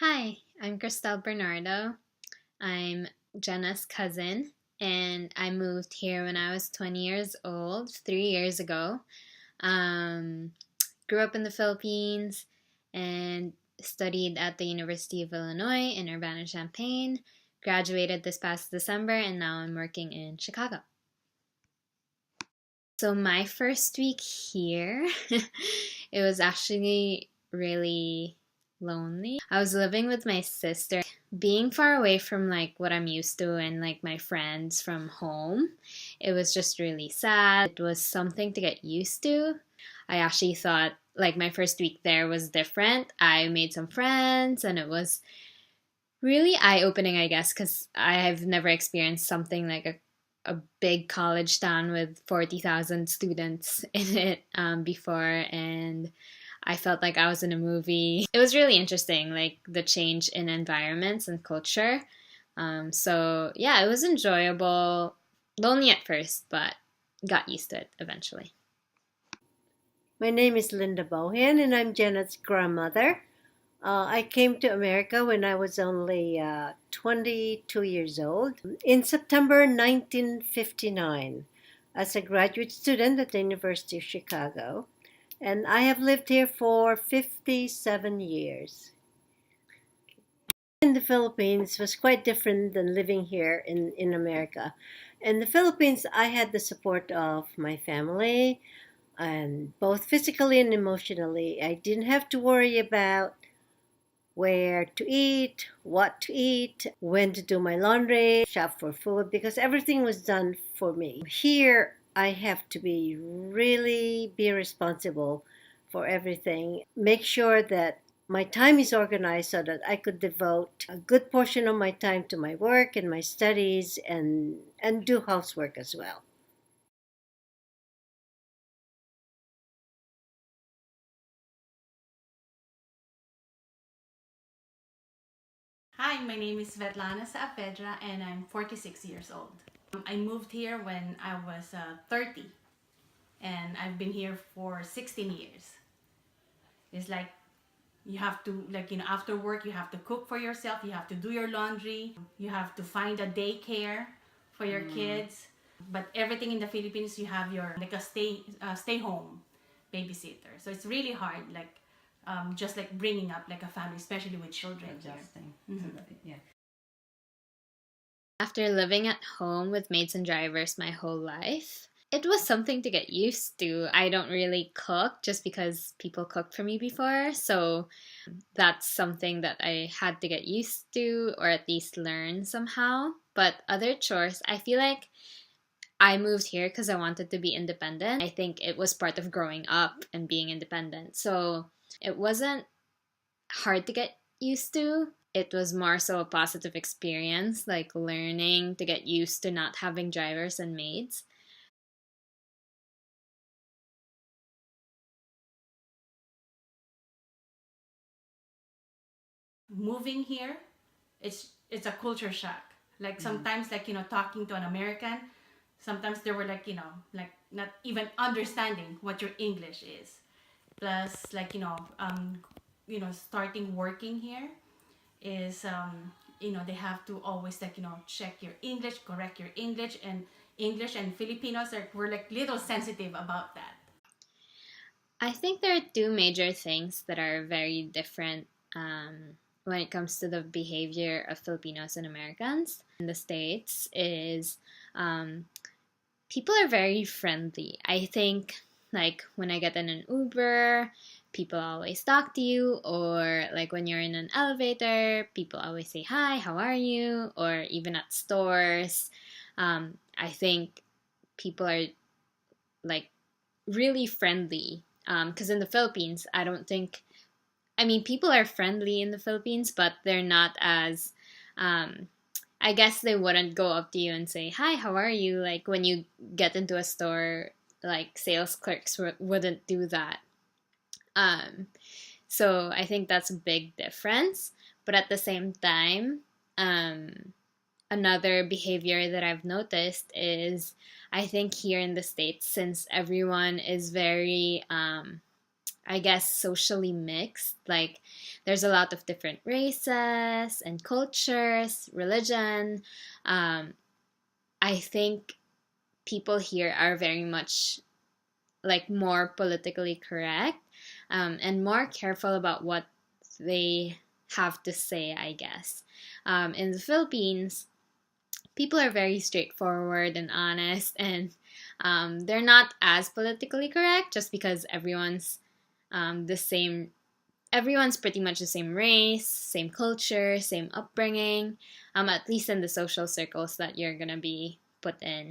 Hi, I'm Christelle Bernardo. I'm Jenna's cousin, and I moved here when I was 20 years old, 3 years ago. Um, Grew up in the Philippines and studied at the University of Illinois in Urbana-Champaign. Graduated this past December, and now I'm working in Chicago. So, my first week here, it was actually really lonely. I was living with my sister. Being far away from like what I'm used to and like my friends from home, it was just really sad. It was something to get used to. I actually thought like my first week there was different. I made some friends and it was really eye opening, I guess, because I have never experienced something like a big college town with 40,000 students in it before. And I felt like I was in a movie. It was really interesting, like the change in environments and culture. So, yeah, it was enjoyable. Lonely at first, but got used to it eventually. My name is Linda Bohan, and I'm Janet's grandmother. I came to America when I was only 22 years old in September 1959 as a graduate student at the University of Chicago, and I have lived here for 57 years. In the Philippines was quite different than living here in America. In the Philippines, I had the support of my family, and both physically and emotionally. I didn't have to worry about where to eat, what to eat, when to do my laundry, shop for food, because everything was done for me. Here, I have to be responsible for everything. Make sure that my time is organized so that I could devote a good portion of my time to my work and my studies and do housework as well. Hi, my name is Svetlana Saavedra and I'm 46 years old. I moved here when I was 30 and I've been here for 16 years. It's like you have to, after work, you have to cook for yourself, you have to do your laundry, you have to find a daycare for your kids. But everything in the Philippines, you have your, like a stay home babysitter. So it's really hard, just like bringing up like a family, especially with children. Adjusting. Yeah. After living at home with maids and drivers my whole life, it was something to get used to. I don't really cook just because people cooked for me before, so that's something that I had to get used to or at least learn somehow. But other chores, I feel like I moved here because I wanted to be independent. I think it was part of growing up and being independent. So it wasn't hard to get used to. It was more so a positive experience, like learning to get used to not having drivers and maids. Moving here, it's a culture shock. Like sometimes, talking to an American, sometimes they were like not even understanding what your English is. Plus, starting working here is they have to always check your English, correct your English, and English and Filipinos are we're like little sensitive about that. I think there are two major things that are very different when it comes to the behavior of Filipinos and Americans in the States is um, people are very friendly. I think like when I get in an Uber, people always talk to you, or like when you're in an elevator, people always say hi, how are you, or even at stores. I think people are like really friendly. Because in the Philippines, I don't think, I mean, people are friendly in the Philippines, but they're not as, um, I guess they wouldn't go up to you and say, hi, how are you? Like when you get into a store, like sales clerks wouldn't do that. Um, so I think that's a big difference. But at the same time, um, another behavior that I've noticed is I think here in the States, since everyone is very I guess, socially mixed. Like, there's a lot of different races and cultures, religion. I think people here are very much like more politically correct, and more careful about what they have to say, I guess. In the Philippines, people are very straightforward and honest, and they're not as politically correct just because the same. Everyone's pretty much the same race, same culture, same upbringing, at least in the social circles that you're gonna be put in.